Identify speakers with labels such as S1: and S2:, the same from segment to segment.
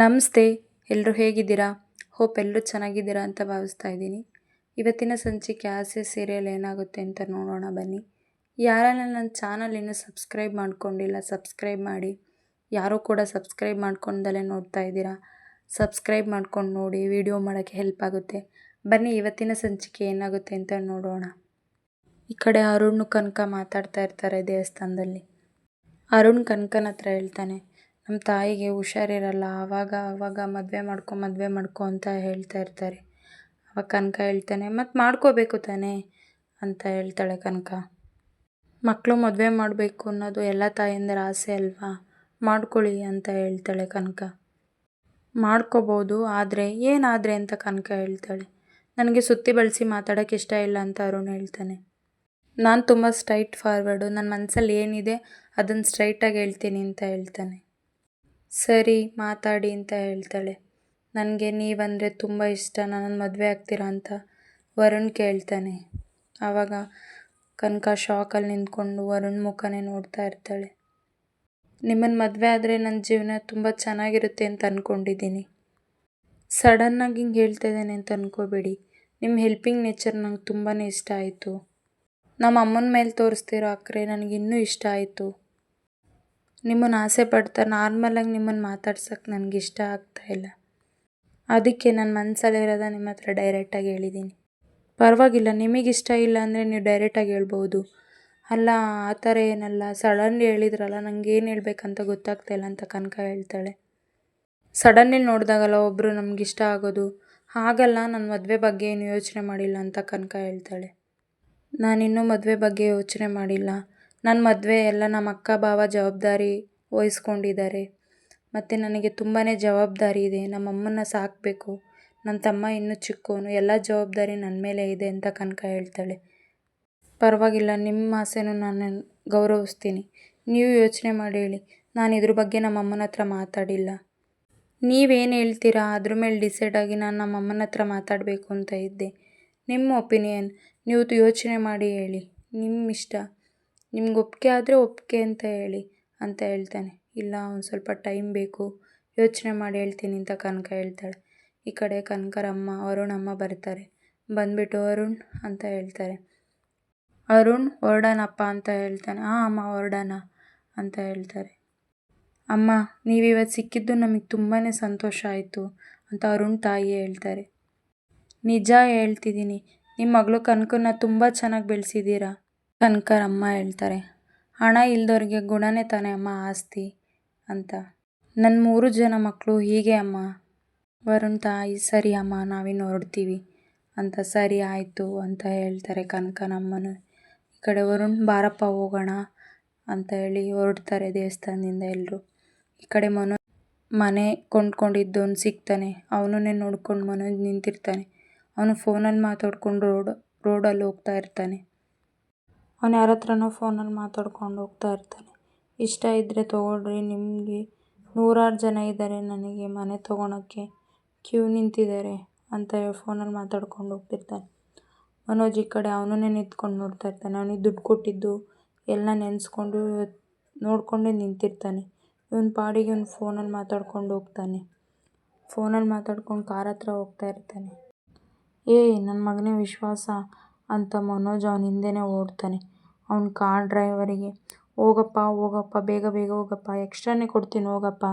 S1: ನಮಸ್ತೆ. ಎಲ್ಲರೂ ಹೇಗಿದ್ದೀರಾ? ಹೋಪ್ ಎಲ್ಲರೂ ಚೆನ್ನಾಗಿದ್ದೀರಾ ಅಂತ ಭಾವಿಸ್ತಾ ಇದ್ದೀನಿ. ಇವತ್ತಿನ ಸಂಚಿಕೆ ಆಸೆ ಸೀರಿಯಲ್ ಏನಾಗುತ್ತೆ ಅಂತ ನೋಡೋಣ ಬನ್ನಿ. ಯಾರೆಲ್ಲ ನನ್ನ ಚಾನಲ್ ಇನ್ನೂ ಸಬ್ಸ್ಕ್ರೈಬ್ ಮಾಡ್ಕೊಂಡಿಲ್ಲ ಸಬ್ಸ್ಕ್ರೈಬ್ ಮಾಡಿ. ಯಾರೂ ಕೂಡ ಸಬ್ಸ್ಕ್ರೈಬ್ ಮಾಡ್ಕೊಂಡಲ್ಲೇ ನೋಡ್ತಾ ಇದ್ದೀರಾ, ಸಬ್ಸ್ಕ್ರೈಬ್ ಮಾಡ್ಕೊಂಡು ನೋಡಿ, ವಿಡಿಯೋ ಮಾಡೋಕ್ಕೆ ಹೆಲ್ಪ್ ಆಗುತ್ತೆ. ಬನ್ನಿ ಇವತ್ತಿನ ಸಂಚಿಕೆ ಏನಾಗುತ್ತೆ ಅಂತ ನೋಡೋಣ. ಈ ಕಡೆ ಅರುಣ್ ಕನಕ ಮಾತಾಡ್ತಾ ಇರ್ತಾರೆ ದೇವಸ್ಥಾನದಲ್ಲಿ. ಅರುಣ್ ಕನಕನ ಹತ್ರ ಹೇಳ್ತಾನೆ, ನಮ್ಮ ತಾಯಿಗೆ ಹುಷಾರಿರಲ್ಲ, ಆವಾಗ ಮದುವೆ ಮಾಡ್ಕೊ ಅಂತ ಹೇಳ್ತಾ ಇರ್ತಾರೆ. ಅವಾಗ ಕನಕ ಹೇಳ್ತಾನೆ, ಮತ್ತು ಮಾಡ್ಕೋಬೇಕು ತಾನೇ ಅಂತ ಹೇಳ್ತಾಳೆ ಕನಕ. ಮಕ್ಕಳು ಮದುವೆ ಮಾಡಬೇಕು ಅನ್ನೋದು ಎಲ್ಲ ತಾಯಂದಿರ ಆಸೆ ಅಲ್ವಾ, ಮಾಡ್ಕೊಳ್ಳಿ ಅಂತ ಹೇಳ್ತಾಳೆ ಕನಕ. ಮಾಡ್ಕೋಬೋದು, ಆದರೆ ಏನಾದರೆ ಅಂತ ಕನಕ ಹೇಳ್ತಾಳೆ. ನನಗೆ ಸುತ್ತಿ ಬಳಸಿ ಮಾತಾಡೋಕ್ಕೆ ಇಷ್ಟ ಇಲ್ಲ ಅಂತ ಅರುಣ್ ಹೇಳ್ತಾನೆ. ನಾನು ತುಂಬ ಸ್ಟ್ರೈಟ್ ಫಾರ್ವರ್ಡು, ನನ್ನ ಮನಸ್ಸಲ್ಲಿ ಏನಿದೆ ಅದನ್ನು ಸ್ಟ್ರೈಟಾಗಿ ಹೇಳ್ತೀನಿ ಅಂತ ಹೇಳ್ತಾನೆ. ಸರಿ ಮಾತಾಡಿ ಅಂತ ಹೇಳ್ತಾಳೆ. ನನಗೆ ನೀವಂದರೆ ತುಂಬ ಇಷ್ಟ, ನನ್ನನ್ನು ಮದುವೆ ಆಗ್ತೀರಾ ಅಂತ ವರುಣ್ ಕೇಳ್ತಾನೆ. ಆವಾಗ ಕನಕ ಶಾಕಲ್ಲಿ ನಿಂತ್ಕೊಂಡು ವರುಣ್ ಮುಖನೇ ನೋಡ್ತಾ ಇರ್ತಾಳೆ. ನಿಮ್ಮನ್ನು ಮದುವೆ ಆದರೆ ನನ್ನ ಜೀವನ ತುಂಬ ಚೆನ್ನಾಗಿರುತ್ತೆ ಅಂತ ಅಂದ್ಕೊಂಡಿದ್ದೀನಿ. ಸಡನ್ನಾಗಿ ಹಿಂಗೆ ಹೇಳ್ತಾ ಇದ್ದಾನೆ ಅಂತ ಅಂದ್ಕೋಬೇಡಿ. ನಿಮ್ಮ ಹೆಲ್ಪಿಂಗ್ ನೇಚರ್ ನಂಗೆ ತುಂಬಾ ಇಷ್ಟ ಆಯಿತು. ನಮ್ಮ ಅಮ್ಮನ ಮೇಲೆ ತೋರಿಸ್ತಿರೋ ಅಕ್ಕರೆ ನನಗೆ ಇನ್ನೂ ಇಷ್ಟ ಆಯಿತು. ನಿಮ್ಮನ್ನು ಆಸೆ ಪಡ್ತಾ ನಾರ್ಮಲಾಗಿ ನಿಮ್ಮನ್ನು ಮಾತಾಡ್ಸೋಕ್ಕೆ ನನಗೆ ಇಷ್ಟ ಆಗ್ತಾಯಿಲ್ಲ. ಅದಕ್ಕೆ ನನ್ನ ಮನಸ್ಸಲ್ಲಿರೋದ ನಿಮ್ಮ ಹತ್ರ ಡೈರೆಕ್ಟಾಗಿ ಹೇಳಿದ್ದೀನಿ. ಪರವಾಗಿಲ್ಲ, ನಿಮಗಿಷ್ಟ ಇಲ್ಲ ಅಂದರೆ ನೀವು ಡೈರೆಕ್ಟಾಗಿ ಹೇಳ್ಬೋದು. ಅಲ್ಲ ಆ ಥರ ಏನಲ್ಲ, ಸಡನ್ಲಿ ಹೇಳಿದ್ರಲ್ಲ, ನನಗೆ ಏನು ಹೇಳ್ಬೇಕಂತ ಗೊತ್ತಾಗ್ತಾಯಿಲ್ಲ ಅಂತ ಕನಕ ಹೇಳ್ತಾಳೆ. ಸಡನ್ಲಿ ನೋಡಿದಾಗಲ್ಲ ಒಬ್ಬರು ನಮಗಿಷ್ಟ ಆಗೋದು, ಹಾಗಲ್ಲ, ನನ್ನ ಮದುವೆ ಬಗ್ಗೆ ಏನು ಯೋಚನೆ ಮಾಡಿಲ್ಲ ಅಂತ ಕನಕ ಹೇಳ್ತಾಳೆ. ನಾನಿನ್ನೂ ಮದುವೆ ಬಗ್ಗೆ ಯೋಚನೆ ಮಾಡಿಲ್ಲ. ನನ್ನ ಮದುವೆ ಎಲ್ಲ ನಮ್ಮ ಅಕ್ಕ ಭಾವ ಜವಾಬ್ದಾರಿ ವಹಿಸ್ಕೊಂಡಿದ್ದಾರೆ. ಮತ್ತು ನನಗೆ ತುಂಬಾ ಜವಾಬ್ದಾರಿ ಇದೆ. ನಮ್ಮಮ್ಮನ್ನ ಸಾಕಬೇಕು, ನನ್ನ ತಮ್ಮ ಇನ್ನೂ ಚಿಕ್ಕವನು, ಎಲ್ಲ ಜವಾಬ್ದಾರಿ ನನ್ನ ಮೇಲೆ ಇದೆ ಅಂತ ಕನಕ ಹೇಳ್ತಾಳೆ. ಪರವಾಗಿಲ್ಲ, ನಿಮ್ಮ ಆಸೆನೂ ನಾನು ಗೌರವಿಸ್ತೀನಿ. ನೀವು ಯೋಚನೆ ಮಾಡಿ ಹೇಳಿ. ನಾನು ಇದ್ರ ಬಗ್ಗೆ ನಮ್ಮಮ್ಮನ ಹತ್ರ ಮಾತಾಡಿಲ್ಲ. ನೀವೇನು ಹೇಳ್ತೀರಾ ಅದ್ರ ಮೇಲೆ ಡಿಸೈಡ್ ಆಗಿ ನಾನು ನಮ್ಮಮ್ಮನ ಹತ್ರ ಮಾತಾಡಬೇಕು ಅಂತ ಇದ್ದೆ. ನಿಮ್ಮ ಒಪಿನಿಯನ್, ನೀವು ಯೋಚನೆ ಮಾಡಿ ಹೇಳಿ, ನಿಮ್ಮ ಇಷ್ಟ. ನಿಮ್ಗೆ ಒಪ್ಪಿಗೆ ಆದರೆ ಒಪ್ಪಿಗೆ ಅಂತ ಹೇಳಿ ಅಂತ ಹೇಳ್ತಾನೆ. ಇಲ್ಲ, ಒಂದು ಸ್ವಲ್ಪ ಟೈಮ್ ಬೇಕು, ಯೋಚನೆ ಮಾಡಿ ಹೇಳ್ತೀನಿ ಅಂತ ಕನಕ ಹೇಳ್ತಾಳೆ. ಈ ಕಡೆ ಕನಕರಮ್ಮ ಅರುಣ್ ಅಮ್ಮ ಬರ್ತಾರೆ. ಬಂದುಬಿಟ್ಟು ಅರುಣ್ ಅಂತ ಹೇಳ್ತಾರೆ. ಅರುಣ್ ಹೊರಡೋಣಪ್ಪ ಅಂತ ಹೇಳ್ತಾನೆ. ಹಾಂ ಅಮ್ಮ ಹೊರಡೋಣ ಅಂತ ಹೇಳ್ತಾರೆ. ಅಮ್ಮ, ನೀವಿವತ್ತು ಸಿಕ್ಕಿದ್ದು ನಮಗೆ ತುಂಬಾ ಸಂತೋಷ ಆಯಿತು ಅಂತ ಅರುಣ್ ತಾಯಿ ಹೇಳ್ತಾರೆ. ನಿಜ ಹೇಳ್ತಿದ್ದೀನಿ, ನಿಮ್ಮ ಮಗಳು ಕನಕನ್ನ ತುಂಬ ಚೆನ್ನಾಗಿ ಬೆಳೆಸಿದ್ದೀರಾ. ಕನಕರಮ್ಮ ಹೇಳ್ತಾರೆ. ಹಣ ಇಲ್ದವ್ರಿಗೆ ಗುಣನೇ ತಾನೇ ಅಮ್ಮ ಆಸ್ತಿ ಅಂತ. ನನ್ನ 3 ಜನ ಮಕ್ಕಳು ಹೀಗೆ ಅಮ್ಮ. ವರುಣ್ ತಾಯಿ, ಸರಿ ಅಮ್ಮ, ನಾವಿನ್ನು ಹೊರಡ್ತೀವಿ ಅಂತ. ಸರಿ ಆಯಿತು ಅಂತ ಹೇಳ್ತಾರೆ ಕನಕನಮ್ಮನು. ಈ ಕಡೆ ವರುಣ್, ಬಾರಪ್ಪ ಹೋಗೋಣ ಅಂತ ಹೇಳಿ ಹೊರಡ್ತಾರೆ ದೇವಸ್ಥಾನದಿಂದ ಎಲ್ಲರೂ. ಈ ಕಡೆ ಮನೋಜ್ ಮನೆ ಕೊಂಡ್ಕೊಂಡಿದ್ದವನು ಸಿಗ್ತಾನೆ. ಅವನನ್ನೇ ನೋಡ್ಕೊಂಡು ಮನೋಜ್ ನಿಂತಿರ್ತಾನೆ. ಅವನು ಫೋನಲ್ಲಿ ಮಾತಾಡ್ಕೊಂಡು ರೋಡಲ್ಲಿ ಹೋಗ್ತಾ ಇರ್ತಾನೆ. ಅವನು ಯಾರ ಹತ್ರನೋ ಫೋನಲ್ಲಿ ಮಾತಾಡ್ಕೊಂಡು ಹೋಗ್ತಾ ಇರ್ತಾನೆ. ಇಷ್ಟ ಇದ್ದರೆ ತೊಗೊಳ್ರಿ, ನಿಮಗೆ 100 ಜನ ಇದ್ದಾರೆ ನನಗೆ ಮನೆ ತೊಗೊಳಕ್ಕೆ ಕ್ಯೂ ನಿಂತಿದ್ದಾರೆ ಅಂತ ಫೋನಲ್ಲಿ ಮಾತಾಡ್ಕೊಂಡು ಹೋಗ್ತಿರ್ತಾನೆ. ಮನೋಜ್ ಈ ಕಡೆ ಅವನನ್ನೇ ನಿಂತ್ಕೊಂಡು ನೋಡ್ತಾ ಇರ್ತಾನೆ. ಅವನಿಗೆ ದುಡ್ಡು ಕೊಟ್ಟಿದ್ದು ಎಲ್ಲ ನೆನೆಸ್ಕೊಂಡು ನೋಡಿಕೊಂಡೇ ನಿಂತಿರ್ತಾನೆ. ಇವನ ಪಾಡಿಗೆ ಇವನು ಫೋನಲ್ಲಿ ಮಾತಾಡ್ಕೊಂಡು ಹೋಗ್ತಾನೆ. ಫೋನಲ್ಲಿ ಮಾತಾಡ್ಕೊಂಡು ಕಾರ್ ಹತ್ರ ಹೋಗ್ತಾ ಇರ್ತಾನೆ. ನನ್ನ ಮಗನೇ ವಿಶ್ವಾಸ ಅಂತ ಮನೋಜ್ ಅವನ ಹಿಂದೆನೇ ಓಡ್ತಾನೆ. ಅವನ ಕಾರ್ ಡ್ರೈವರಿಗೆ, ಹೋಗಪ್ಪ ಬೇಗ ಹೋಗಪ್ಪ, ಎಕ್ಸ್ಟ್ರಾನೇ ಕೊಡ್ತೀನಿ ಹೋಗಪ್ಪ,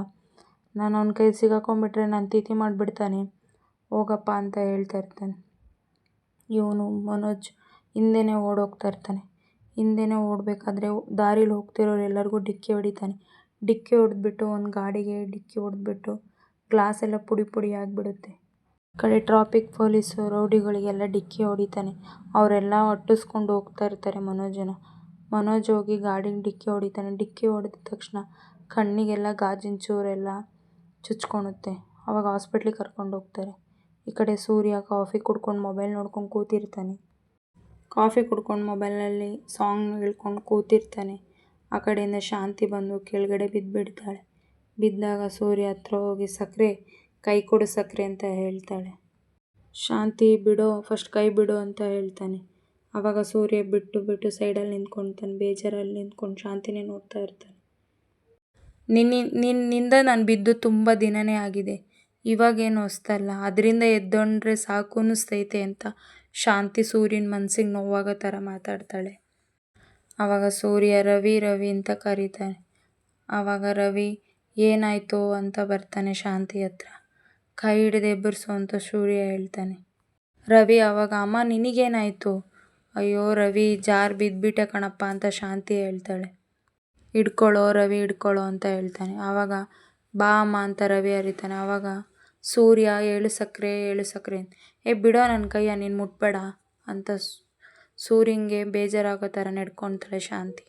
S1: ನಾನು ಅವನ ಕೈ ಸಿಗಾಕೊಂಡ್ಬಿಟ್ರೆ ನಾನು ತಿಥಿ ಮಾಡಿಬಿಡ್ತಾನೆ, ಹೋಗಪ್ಪ ಅಂತ ಹೇಳ್ತಾ ಇರ್ತಾನೆ. ಇವನು ಮನೋಜ್ ಹಿಂದೆನೇ ಓಡೋಗ್ತಾ ಇರ್ತಾನೆ. ಹಿಂದೆನೇ ಓಡಬೇಕಾದ್ರೆ ದಾರಿಲಿ ಹೋಗ್ತಿರೋರು ಎಲ್ಲರಿಗೂ ಡಿಕ್ಕಿ ಹೊಡಿತಾನೆ. ಡಿಕ್ಕಿ ಹೊಡೆದ್ಬಿಟ್ಟು ಒಂದು ಗಾಡಿಗೆ ಡಿಕ್ಕಿ ಹೊಡೆದ್ಬಿಟ್ಟು ಗ್ಲಾಸ್ ಎಲ್ಲ ಪುಡಿ ಆಗಿಬಿಡುತ್ತೆ. ಕಡೆ ಟ್ರಾಫಿಕ್ ಪೊಲೀಸು ರೌಡಿಗಳಿಗೆಲ್ಲ ಡಿಕ್ಕಿ ಹೊಡಿತಾನೆ. ಅವರೆಲ್ಲ ಅಟ್ಟಿಸ್ಕೊಂಡು ಹೋಗ್ತಾ ಇರ್ತಾರೆ ಮನೋಜ್ ಹೋಗಿ ಗಾಡಿಗೆ ಡಿಕ್ಕಿ ಹೊಡಿತಾನೆ. ಡಿಕ್ಕಿ ಹೊಡೆದ ತಕ್ಷಣ ಕಣ್ಣಿಗೆಲ್ಲ ಗಾಜಿನ ಚೂರೆಲ್ಲ ಚುಚ್ಕೊಳುತ್ತೆ. ಆವಾಗ ಹಾಸ್ಪಿಟ್ಲಿಗೆ ಕರ್ಕೊಂಡು ಹೋಗ್ತಾರೆ. ಈ ಕಡೆ ಸೂರ್ಯ ಕಾಫಿ ಕುಡ್ಕೊಂಡು ಮೊಬೈಲ್ ನೋಡ್ಕೊಂಡು ಕೂತಿರ್ತಾನೆ. ಕಾಫಿ ಕುಡ್ಕೊಂಡು ಮೊಬೈಲಲ್ಲಿ ಸಾಂಗ್ ಹೇಳ್ಕೊಂಡು ಕೂತಿರ್ತಾನೆ. ಆ ಕಡೆಯಿಂದ ಶಾಂತಿ ಬಂದು ಕೆಳಗಡೆ ಬಿದ್ದುಬಿಡ್ತಾಳೆ. ಬಿದ್ದಾಗ ಸೂರ್ಯ ಹತ್ರ ಹೋಗಿ, ಸಕ್ಕರೆ ಕೈ ಕೊಡು ಸಕ್ಕರೆ ಅಂತ ಹೇಳ್ತಾಳೆ. ಶಾಂತಿ, ಬಿಡೋ ಫಸ್ಟ್ ಕೈ ಬಿಡು ಅಂತ ಹೇಳ್ತಾನೆ. ಆವಾಗ ಸೂರ್ಯ ಬಿಟ್ಟು ಸೈಡಲ್ಲಿ ನಿಂತ್ಕೊತಾನೆ. ಬೇಜಾರಲ್ಲಿ ನಿಂತ್ಕೊಂಡು ಶಾಂತಿನೇ ನೋಡ್ತಾ ಇರ್ತಾನೆ. ನಿನ್ನಿಂದ ನಾನು ಬಿದ್ದು ತುಂಬ ದಿನನೇ ಆಗಿದೆ. ಇವಾಗೇನು ಹೊಸ್ತಲ್ಲ, ಅದರಿಂದ ಎದ್ದೊಂಡ್ರೆ ಸಾಕು ಅನ್ನಿಸ್ತೈತೆ ಅಂತ ಶಾಂತಿ ಸೂರ್ಯನ ಮನ್ಸಿಗೆ ನೋವಾಗೋ ಥರ ಮಾತಾಡ್ತಾಳೆ. ಆವಾಗ ಸೂರ್ಯ ರವಿ ರವಿ ಅಂತ ಕರೀತಾನೆ. ಆವಾಗ ರವಿ ಏನಾಯ್ತೋ ಅಂತ ಬರ್ತಾನೆ ಶಾಂತಿ ಹತ್ರ. ಕೈ ಹಿಡಿದು ಎಬ್ಬರಿಸು ಅಂತ ಸೂರ್ಯ ಹೇಳ್ತಾನೆ. ರವಿ ಆವಾಗ ಅಮ್ಮ ನಿನಗೇನಾಯಿತು? ಅಯ್ಯೋ ರವಿ ಜಾರ್ ಬಿದ್ದುಬಿಟ್ಟೆ ಕಣಪ್ಪ ಅಂತ ಶಾಂತಿ ಹೇಳ್ತಾಳೆ. ಹಿಡ್ಕೊಳ್ಳೋ ರವಿ ಹಿಡ್ಕೊಳ್ಳೋ ಅಂತ ಹೇಳ್ತಾನೆ. ಆವಾಗ ಬಾ ಅಮ್ಮ ಅಂತ ರವಿ ಹರಿತಾನೆ. ಆವಾಗ ಸೂರ್ಯ ಏಳು ಸಕ್ಕರೆ ಬಿಡೋ ನನ್ನ ಕೈಯ, ನೀನು ಮುಟ್ಬೇಡ ಅಂತ ಸೂರ್ಯಂಗೆ ಬೇಜಾರಾಗೋ ಥರ ನಡ್ಕೊತಾಳೆ ಶಾಂತಿ.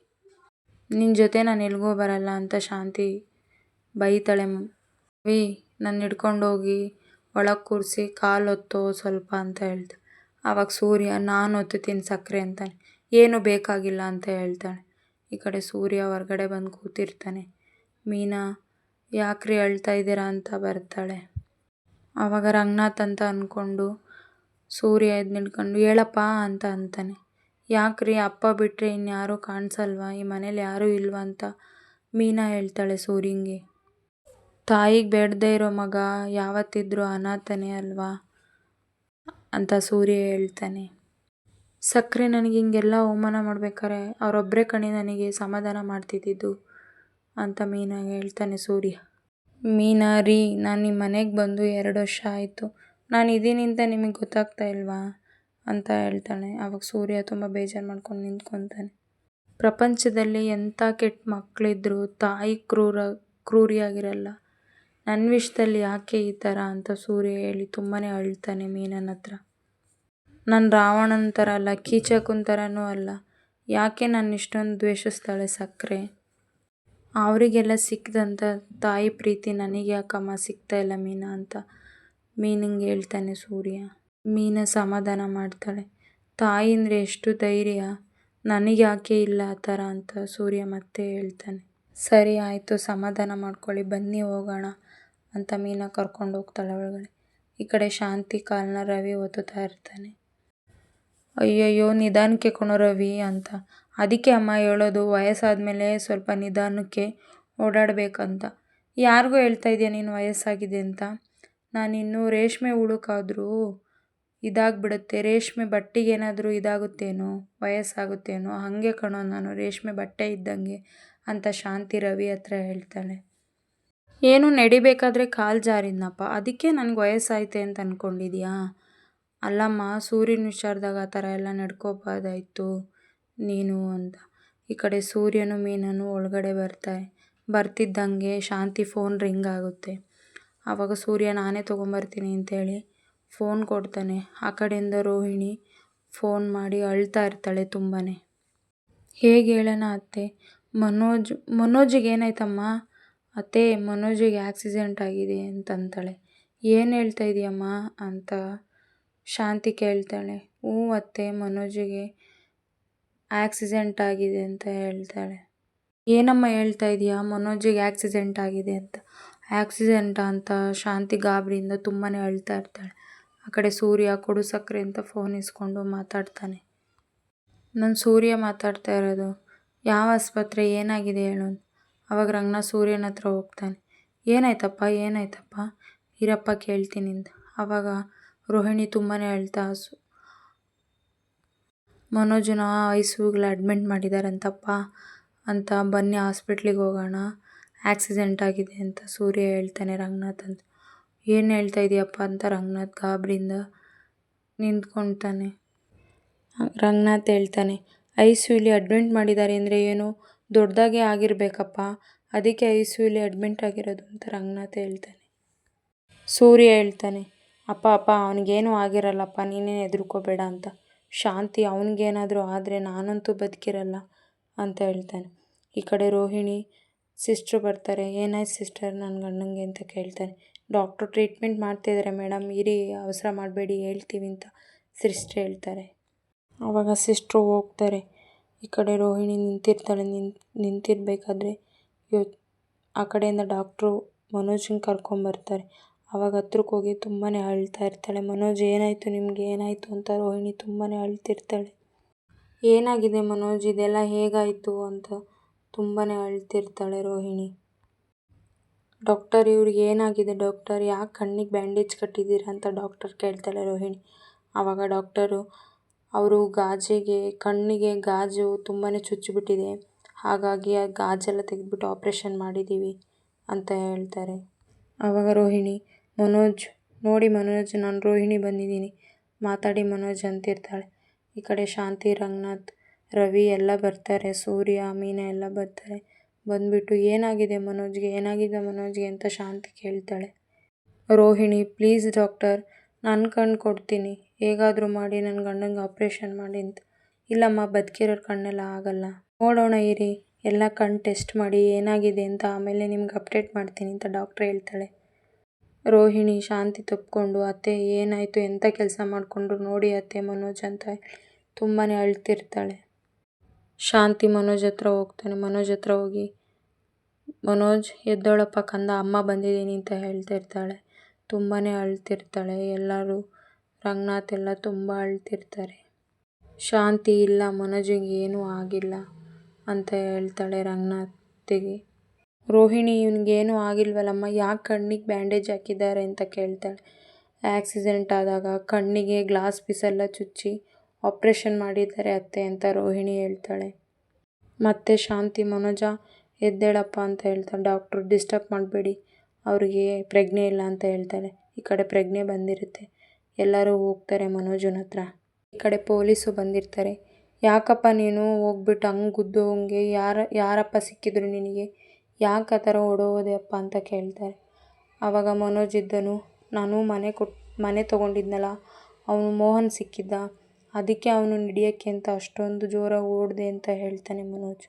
S1: ನಿನ್ನ ಜೊತೆ ನಾನು ಎಲ್ಗೂ ಬರಲ್ಲ ಅಂತ ಶಾಂತಿ ಬೈತಾಳೆ. ರವಿ ನನ್ನ ಹಿಡ್ಕೊಂಡೋಗಿ ಒಳಗೆ ಕೂರಿಸಿ ಕಾಲು ಹೊತ್ತೋ ಸ್ವಲ್ಪ ಅಂತ ಹೇಳ್ತಾಳೆ. ಆವಾಗ ಸೂರ್ಯ ನಾನು ಹೊತ್ತುತ್ತೀನಿ ಸಕ್ಕರೆ ಅಂತಾನೆ. ಏನು ಬೇಕಾಗಿಲ್ಲ ಅಂತ ಹೇಳ್ತಾಳೆ. ಈ ಕಡೆ ಸೂರ್ಯ ಹೊರಗಡೆ ಬಂದು ಕೂತಿರ್ತಾನೆ. ಮೀನಾ ಯಾಕ್ರಿ ಅಳ್ತಾ ಇದ್ದೀರಾ ಅಂತ ಬರ್ತಾಳೆ. ಆವಾಗ ರಂಗನಾಥ್ ಅಂತ ಅಂದ್ಕೊಂಡು ಸೂರ್ಯ ಎದ್ದು ನಿಂತ್ಕೊಂಡು ಹೇಳಪ್ಪ ಅಂತ ಅಂತಾನೆ. ಯಾಕ್ರಿ ಅಪ್ಪ ಬಿಟ್ಟರೆ ಇನ್ಯಾರೂ ಕಾಣಿಸಲ್ವಾ, ಈ ಮನೇಲಿ ಯಾರೂ ಇಲ್ವಾ ಅಂತ ಮೀನಾ ಹೇಳ್ತಾಳೆ ಸೂರ್ಯಂಗೆ. ತಾಯಿಗೆ ಬೇಡದೇ ಇರೋ ಮಗ ಯಾವತ್ತಿದ್ರೂ ಅನಾಥನೇ ಅಲ್ವಾ ಅಂತ ಸೂರ್ಯ ಹೇಳ್ತಾನೆ. ಸಕ್ಕರೆ ನನಗೆ ಹಿಂಗೆಲ್ಲ ಅವಮಾನ ಮಾಡ್ಬೇಕಾರೆ ಅವರೊಬ್ಬರೇ ಕಣೆ ನನಗೆ ಸಮಾಧಾನ ಮಾಡ್ತಿದ್ದಿದ್ದು ಅಂತ ಮೀನಾಗೆ ಹೇಳ್ತಾನೆ ಸೂರ್ಯ. ಮೀನಾ ರೀ, ನಾನು ನಿಮ್ಮ ಮನೆಗೆ ಬಂದು 2 ವರ್ಷ ಆಯಿತು, ನಾನು ಇದ್ದೀನಿ ಅಂತ ನಿಮಗೆ ಗೊತ್ತಾಗ್ತಾ ಇಲ್ವಾ ಅಂತ ಹೇಳ್ತಾಳೆ. ಆವಾಗ ಸೂರ್ಯ ತುಂಬ ಬೇಜಾರು ಮಾಡ್ಕೊಂಡು ನಿಂತ್ಕೊತಾನೆ. ಪ್ರಪಂಚದಲ್ಲಿ ಎಂಥ ಕೆಟ್ಟ ಮಕ್ಕಳಿದ್ರು ತಾಯಿ ಕ್ರೂರಿಯಾಗಿರಲ್ಲ, ನನ್ನ ವಿಷಯದಲ್ಲಿ ಯಾಕೆ ಈ ಥರ ಅಂತ ಸೂರ್ಯ ಹೇಳಿ ತುಂಬಾ ಅಳ್ತಾನೆ ಮೀನನ ಹತ್ರ. ನಾನು ರಾವಣನ ಥರ ಅಲ್ಲ, ಕೀಚಕನ ಥರನೂ ಅಲ್ಲ, ಯಾಕೆ ನನ್ನ ಇಷ್ಟೊಂದು ದ್ವೇಷಿಸ್ತಾಳೆ ಸಕ್ಕರೆ? ಅವರಿಗೆಲ್ಲ ಸಿಕ್ಕಿದಂಥ ತಾಯಿ ಪ್ರೀತಿ ನನಗೆ ಯಾಕಮ್ಮ ಸಿಗ್ತಾ ಇಲ್ಲ ಮೀನಾ ಅಂತ ಮೀನಿಂಗೆ ಹೇಳ್ತಾನೆ ಸೂರ್ಯ. ಮೀನಾ ಸಮಾಧಾನ ಮಾಡ್ತಾಳೆ. ತಾಯಿ ಅಂದರೆ ಎಷ್ಟು ಧೈರ್ಯ, ನನಗೆ ಯಾಕೆ ಇಲ್ಲ ಆ ಥರ ಅಂತ ಸೂರ್ಯ ಮತ್ತೆ ಹೇಳ್ತಾನೆ. ಸರಿ ಆಯಿತು, ಸಮಾಧಾನ ಮಾಡ್ಕೊಳ್ಳಿ, ಬನ್ನಿ ಹೋಗೋಣ ಅಂತ ಮೀನಾ ಕರ್ಕೊಂಡು ಹೋಗ್ತಾಳೆ ಒಳಗಡೆ. ಈ ಕಡೆ ಶಾಂತಿ ಕಾಲನ್ನ ರವಿ ಒತ್ತುತ್ತಾ ಇರ್ತಾನೆ. ಅಯ್ಯಯ್ಯೋ ನಿಧಾನಕ್ಕೆ ಕಣೋ ರವಿ ಅಂತ. ಅದಕ್ಕೆ ಅಮ್ಮ ಹೇಳೋದು ವಯಸ್ಸಾದಮೇಲೆ ಸ್ವಲ್ಪ ನಿಧಾನಕ್ಕೆ ಓಡಾಡಬೇಕಂತ. ಯಾರಿಗೂ ಹೇಳ್ತಾ ಇದೆಯಾ ನೀನು ವಯಸ್ಸಾಗಿದೆ ಅಂತ? ನಾನಿನ್ನೂ ರೇಷ್ಮೆ ಹುಳುಕಾದ್ರೂ ಇದಾಗ್ಬಿಡುತ್ತೆ, ರೇಷ್ಮೆ ಬಟ್ಟೆಗೇನಾದರೂ ಇದಾಗುತ್ತೇನೋ, ವಯಸ್ಸಾಗುತ್ತೇನೋ, ಹಾಗೆ ಕಣೋ ನಾನು ರೇಷ್ಮೆ ಬಟ್ಟೆ ಇದ್ದಂಗೆ ಅಂತ ಶಾಂತಿ ರವಿ ಹತ್ರ ಹೇಳ್ತಾಳೆ. ಏನು ನಡಿಬೇಕಾದ್ರೆ ಕಾಲು ಜಾರಿದ್ನಪ್ಪ, ಅದಕ್ಕೆ ನನಗೆ ವಯಸ್ಸಾಯ್ತೆ ಅಂತ ಅಂದ್ಕೊಂಡಿದ್ಯಾ? ಅಲ್ಲಮ್ಮ, ಸೂರ್ಯನ ವಿಚಾರದಾಗ ಆ ಥರ ಎಲ್ಲ ನಡ್ಕೋಬಾರ್ದಾಯ್ತು ನೀನು ಅಂತ. ಈ ಕಡೆ ಸೂರ್ಯನು ಮೀನನು ಒಳಗಡೆ ಬರ್ತಿದ್ದಂಗೆ ಶಾಂತಿ ಫೋನ್ ರಿಂಗ್ ಆಗುತ್ತೆ. ಆವಾಗ ಸೂರ್ಯ ನಾನೇ ತೊಗೊಂಬರ್ತೀನಿ ಅಂತೇಳಿ ಫೋನ್ ಕೊಡ್ತಾನೆ. ಆ ಕಡೆಯಿಂದ ರೋಹಿಣಿ ಫೋನ್ ಮಾಡಿ ಅಳ್ತಾ ಇರ್ತಾಳೆ ತುಂಬಾ. ಹೇಗೆ ಹೇಳೋಣ ಅತ್ತೆ, ಮನೋಜಿಗೆ ಏನಾಯ್ತಮ್ಮ? ಅತ್ತೆ, ಮನೋಜಿಗೆ ಆಕ್ಸಿಡೆಂಟ್ ಆಗಿದೆ ಅಂತಂತಾಳೆ. ಏನು ಹೇಳ್ತಾ ಇದೆಯಮ್ಮ ಅಂತ ಶಾಂತಿ ಕೇಳ್ತಾಳೆ. ಹ್ಞೂ ಅತ್ತೆ, ಮನೋಜಿಗೆ ಆಕ್ಸಿಡೆಂಟ್ ಆಗಿದೆ ಅಂತ ಹೇಳ್ತಾಳೆ. ಏನಮ್ಮ ಹೇಳ್ತಾ ಇದೆಯಾ, ಮನೋಜಿಗೆ ಆಕ್ಸಿಡೆಂಟ್ ಆಗಿದೆ ಅಂತ? ಆಕ್ಸಿಡೆಂಟಾ ಅಂತ ಶಾಂತಿ ಗಾಬರಿಯಿಂದ ತುಂಬಾ ಅಳ್ತಾ ಇರ್ತಾಳೆ. ಆ ಕಡೆ ಸೂರ್ಯ ಕೊಡು ಸಕ್ಕರೆ ಅಂತ ಫೋನ್ ಇಸ್ಕೊಂಡು ಮಾತಾಡ್ತಾನೆ. ನಾನು ಸೂರ್ಯ ಮಾತಾಡ್ತಾ ಇರೋದು. ಯಾವ ಆಸ್ಪತ್ರೆ, ಏನಾಗಿದೆ ಹೇಳು? ಆವಾಗ ರಂಗನಾಥ್ ಸೂರ್ಯನ ಹತ್ರ ಹೋಗ್ತಾನೆ. ಏನಾಯ್ತಪ್ಪ ಇರಪ್ಪ ಕೇಳ್ತೀನಿ ಅಂತ. ಆವಾಗ ರೋಹಿಣಿ ತುಂಬಾ ಅಳ್ತಾ ಮನೋಜನ ಐಸಿಯುಗೆ ಅಡ್ಮಿಟ್ ಮಾಡಿದಾರಂತಪ್ಪ ಅಂತ, ಬನ್ನಿ ಹಾಸ್ಪಿಟ್ಲಿಗೆ ಹೋಗೋಣ, ಆಕ್ಸಿಡೆಂಟ್ ಆಗಿದೆ ಅಂತ ಸೂರ್ಯ ಹೇಳ್ತಾನೆ ರಂಗನಾಥ್ ಅಂತ. ಏನು ಹೇಳ್ತಾ ಇದೆಯಪ್ಪ ಅಂತ ರಂಗನಾಥ್ ಗಾಬರಿಯಿಂದ ನಿಂತ್ಕೊತಾನೆ. ರಂಗನಾಥ್ ಹೇಳ್ತಾನೆ, ಐಸಿಯುಲಿ ಅಡ್ಮಿಟ್ ಮಾಡಿದ್ದಾರೆ ಅಂದರೆ ಏನು ದೊಡ್ಡದಾಗೆ ಆಗಿರಬೇಕಪ್ಪ, ಅದಕ್ಕೆ ಐಸಿಯುಲಿ ಅಡ್ಮಿಟ್ ಆಗಿರೋದು ಅಂತ ರಂಗನಾಥ್ ಹೇಳ್ತಾನೆ. ಸೂರ್ಯ ಹೇಳ್ತಾನೆ, ಅಪ್ಪ ಅವನಿಗೇನೂ ಆಗಿರಲ್ಲಪ್ಪ, ನೀನೇನು ಹೆದರ್ಕೋಬೇಡ ಅಂತ. ಶಾಂತಿ, ಅವನಿಗೇನಾದರೂ ಆದರೆ ನಾನಂತೂ ಬದುಕಿರಲ್ಲ ಅಂತ ಹೇಳ್ತಾನೆ. ಈ ಕಡೆ ರೋಹಿಣಿ ಸಿಸ್ಟ್ರು ಬರ್ತಾರೆ. ಏನಾಯ್ತು ಸಿಸ್ಟರ್ ನನ್ನ ಗಂಡಂಗೆ ಅಂತ ಕೇಳ್ತಾನೆ. ಡಾಕ್ಟ್ರು ಟ್ರೀಟ್ಮೆಂಟ್ ಮಾಡ್ತಿದ್ದಾರೆ ಮೇಡಮ್, ಇರಿ, ಅವಸರ ಮಾಡಬೇಡಿ, ಹೇಳ್ತೀವಿ ಅಂತ ಸಿಸ್ಟ್ರ್ ಹೇಳ್ತಾರೆ. ಆವಾಗ ಸಿಸ್ಟ್ರು ಹೋಗ್ತಾರೆ. ಈ ಕಡೆ ರೋಹಿಣಿ ನಿಂತಿರ್ತಾಳೆ. ನಿಂತಿರ್ಬೇಕಾದ್ರೆ ಆ ಕಡೆಯಿಂದ ಡಾಕ್ಟ್ರು ಮನೋಜನ್ನ ಕರ್ಕೊಂಬರ್ತಾರೆ. ಆವಾಗ ಹತ್ರಕ್ಕೆ ಹೋಗಿ ತುಂಬಾ ಅಳ್ತಾ ಇರ್ತಾಳೆ. ಮನೋಜ್, ಏನಾಯಿತು ನಿಮಗೆ, ಏನಾಯಿತು ಅಂತ ರೋಹಿಣಿ ತುಂಬಾ ಅಳ್ತಿರ್ತಾಳೆ. ಏನಾಗಿದೆ ಮನೋಜ್, ಇದೆಲ್ಲ ಹೇಗಾಯಿತು ಅಂತ ತುಂಬಾ ಅಳ್ತಿರ್ತಾಳೆ ರೋಹಿಣಿ. ಡಾಕ್ಟರ್ ಇವ್ರಿಗೆ ಏನಾಗಿದೆ ಡಾಕ್ಟರ್, ಯಾಕೆ ಕಣ್ಣಿಗೆ ಬ್ಯಾಂಡೇಜ್ ಕಟ್ಟಿದ್ದೀರಾ ಅಂತ ಡಾಕ್ಟರ್ ಕೇಳ್ತಾಳೆ ರೋಹಿಣಿ. ಆವಾಗ ಡಾಕ್ಟರು ಅವರು ಕಣ್ಣಿಗೆ ಗಾಜು ತುಂಬಾ ಚುಚ್ಚಿಬಿಟ್ಟಿದೆ, ಹಾಗಾಗಿ ಆ ಗಾಜೆಲ್ಲ ತೆಗೆದ್ಬಿಟ್ಟು ಆಪ್ರೇಷನ್ ಮಾಡಿದ್ದೀವಿ ಅಂತ ಹೇಳ್ತಾರೆ. ಆವಾಗ ರೋಹಿಣಿ, ನೋಡಿ ಮನೋಜ್, ನಾನು ರೋಹಿಣಿ ಬಂದಿದ್ದೀನಿ, ಮಾತಾಡಿ ಮನೋಜ್ ಅಂತಿರ್ತಾಳೆ. ಈ ಕಡೆ ಶಾಂತಿ, ರಂಗನಾಥ್, ರವಿ ಎಲ್ಲ ಬರ್ತಾರೆ, ಸೂರ್ಯ, ಮೀನಾ ಎಲ್ಲ ಬರ್ತಾರೆ. ಬಂದ್ಬಿಟ್ಟು ಏನಾಗಿದೆ ಮನೋಜ್ಗೆ ಅಂತ ಶಾಂತಿ ಕೇಳ್ತಾಳೆ. ರೋಹಿಣಿ, ಪ್ಲೀಸ್ ಡಾಕ್ಟರ್, ನಾನು ಕಣ್ಣು ಕೊಡ್ತೀನಿ, ಹೇಗಾದರೂ ಮಾಡಿ ನನ್ನ ಗಂಡಂಗೆ ಆಪ್ರೇಷನ್ ಮಾಡಿ ಅಂತ. ಇಲ್ಲಮ್ಮ, ಬದುಕಿರೋರು ಕಣ್ಣೆಲ್ಲ ಆಗಲ್ಲ, ನೋಡೋಣ ಇರಿ, ಎಲ್ಲ ಕಣ್ಣು ಟೆಸ್ಟ್ ಮಾಡಿ ಏನಾಗಿದೆ ಅಂತ ಆಮೇಲೆ ನಿಮ್ಗೆ ಅಪ್ಡೇಟ್ ಮಾಡ್ತೀನಿ ಅಂತ ಡಾಕ್ಟ್ರ್ ಹೇಳ್ತಾಳೆ. ರೋಹಿಣಿ ಶಾಂತಿ ತಪ್ಪಿಕೊಂಡು, ಅತ್ತೆ ಏನಾಯಿತು, ಎಂಥ ಕೆಲಸ ಮಾಡಿಕೊಂಡ್ರು ನೋಡಿ ಅತ್ತೆ ಮನೋಜ್ ಅಂತ ತುಂಬಾ ಅಳ್ತಿರ್ತಾಳೆ. ಶಾಂತಿ ಮನೋಜ್ ಹತ್ರ ಹೋಗಿ, ಮನೋಜ್ ಎದ್ದೋಳಪ್ಪ ಕಂದ, ಅಮ್ಮ ಬಂದಿದ್ದೀನಿ ಅಂತ ಹೇಳ್ತಿರ್ತಾಳೆ. ತುಂಬಾ ಅಳ್ತಿರ್ತಾಳೆ. ಎಲ್ಲರೂ, ರಂಗನಾಥ್ ಎಲ್ಲ ತುಂಬ ಅಳ್ತಿರ್ತಾರೆ. ಶಾಂತಿ, ಇಲ್ಲ ಮನೋಜಿಗೆ ಏನೂ ಆಗಿಲ್ಲ ಅಂತ ಹೇಳ್ತಾಳೆ ರಂಗನಾಥಿಗೆ. ರೋಹಿಣಿ, ಇವನಿಗೇನೂ ಆಗಿಲ್ವಲ್ಲಮ್ಮ, ಯಾಕೆ ಕಣ್ಣಿಗೆ ಬ್ಯಾಂಡೇಜ್ ಹಾಕಿದ್ದಾರೆ ಅಂತ ಕೇಳ್ತಾಳೆ. ಆಕ್ಸಿಡೆಂಟ್ ಆದಾಗ ಕಣ್ಣಿಗೆ ಗ್ಲಾಸ್ ಪೀಸೆಲ್ಲ ಚುಚ್ಚಿ ಆಪ್ರೇಷನ್ ಮಾಡಿದ್ದಾರೆ ಅತ್ತೆ ಅಂತ ರೋಹಿಣಿ ಹೇಳ್ತಾಳೆ. ಮತ್ತೆ ಶಾಂತಿ, ಮನೋಜ ಎದ್ದೇಳಪ್ಪ ಅಂತ ಹೇಳ್ತಾಳೆ. ಡಾಕ್ಟ್ರು, ಡಿಸ್ಟರ್ಬ್ ಮಾಡಬೇಡಿ, ಅವ್ರಿಗೆ ಪ್ರಜ್ಞೆ ಇಲ್ಲ ಅಂತ ಹೇಳ್ತಾಳೆ. ಈ ಕಡೆ ಪ್ರಜ್ಞೆ ಬಂದಿರುತ್ತೆ. ಎಲ್ಲರೂ ಹೋಗ್ತಾರೆ ಮನೋಜನ ಹತ್ರ. ಈ ಕಡೆ ಪೊಲೀಸು ಬಂದಿರ್ತಾರೆ. ಯಾಕಪ್ಪ ನೀನು ಹೋಗ್ಬಿಟ್ಟು ಹಂಗೆ ಗುದ್ದೋಂಗೆ, ಯಾರಪ್ಪ ಸಿಕ್ಕಿದ್ರು ನಿನಗೆ, ಯಾಕೆ ಆ ಥರ ಓಡೋದೆಯಪ್ಪ ಅಂತ ಕೇಳ್ತಾರೆ. ಆವಾಗ ಮನೋಜ್ ಇದ್ದನು, ನಾನು ಮನೆ ತೊಗೊಂಡಿದ್ನಲ್ಲ, ಅವನು ಮೋಹನ್ ಸಿಕ್ಕಿದ್ದ, ಅದಕ್ಕೆ ಅವನು ಹಿಡಿಯೋಕ್ಕೆ ಅಂತ ಅಷ್ಟೊಂದು ಜೋರಾಗಿ ಓಡಿದೆ ಅಂತ ಹೇಳ್ತಾನೆ ಮನೋಜ್.